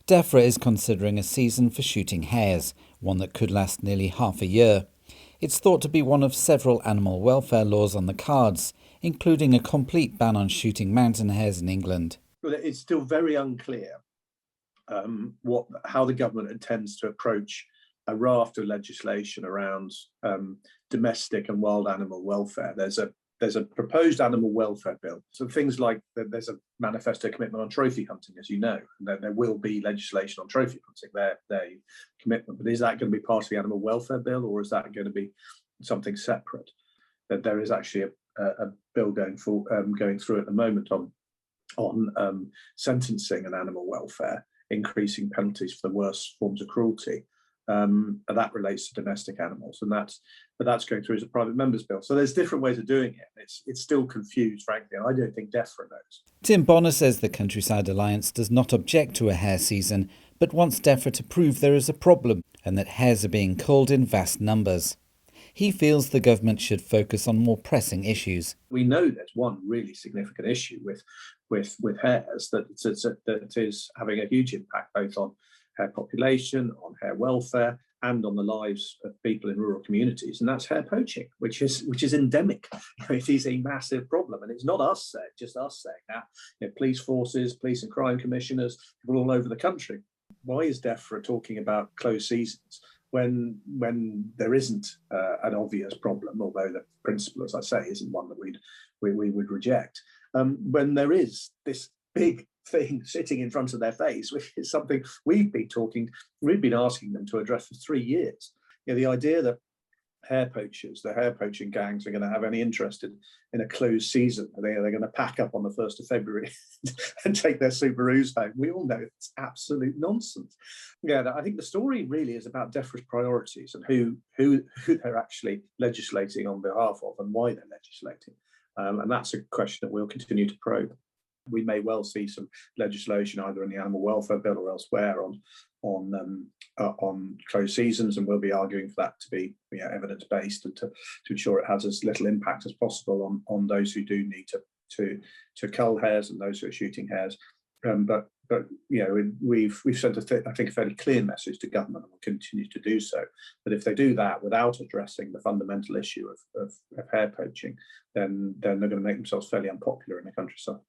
Defra is considering a season for shooting hares, one that could last nearly half a year. It's thought to be one of several animal welfare laws on the cards, including a complete ban on shooting mountain hares in England. Well, it's still very unclear how the government intends to approach a raft of legislation around domestic and wild animal welfare. There's a proposed animal welfare bill. So things like there's a manifesto commitment on trophy hunting, as you know, and there will be legislation on trophy hunting, their commitment. But is that going to be part of the animal welfare bill, or is that going to be something separate? That there is actually a bill going through at the moment on sentencing and animal welfare, increasing penalties for the worst forms of cruelty. And that relates to domestic animals, and that's going through as a private member's bill. So there's different ways of doing it. It's still confused, frankly, and I don't think Defra knows. Tim Bonner says the Countryside Alliance does not object to a hare season, but wants Defra to prove there is a problem and that hares are being culled in vast numbers. He feels the government should focus on more pressing issues. We know there's one really significant issue with hares that is having a huge impact both on hare population, on hare welfare, and on the lives of people in rural communities, and that's hare poaching, which is endemic. It is a massive problem, and it's not just us saying that. Police forces, police and crime commissioners, people all over the country. Why is Defra talking about closed seasons when there isn't an obvious problem? Although the principle, as I say, isn't one that we would reject. When there is this big thing sitting in front of their face, which is something we've been asking them to address for 3 years. The idea that the hare poaching gangs are going to have any interest in a closed season, they're going to pack up on the 1st of February and take their Subarus home. We all know it's absolute nonsense. I think the story really is about Defra's priorities and who they're actually legislating on behalf of and why they're legislating. And that's a question that we'll continue to probe. We may well see some legislation either in the animal welfare bill or elsewhere on closed seasons, and we'll be arguing for that to be evidence-based and to ensure it has as little impact as possible on those who do need to cull hares and those who are shooting hares. But we've sent I think a fairly clear message to government, and will continue to do so, that if they do that without addressing the fundamental issue of hare poaching, then they're going to make themselves fairly unpopular in the countryside.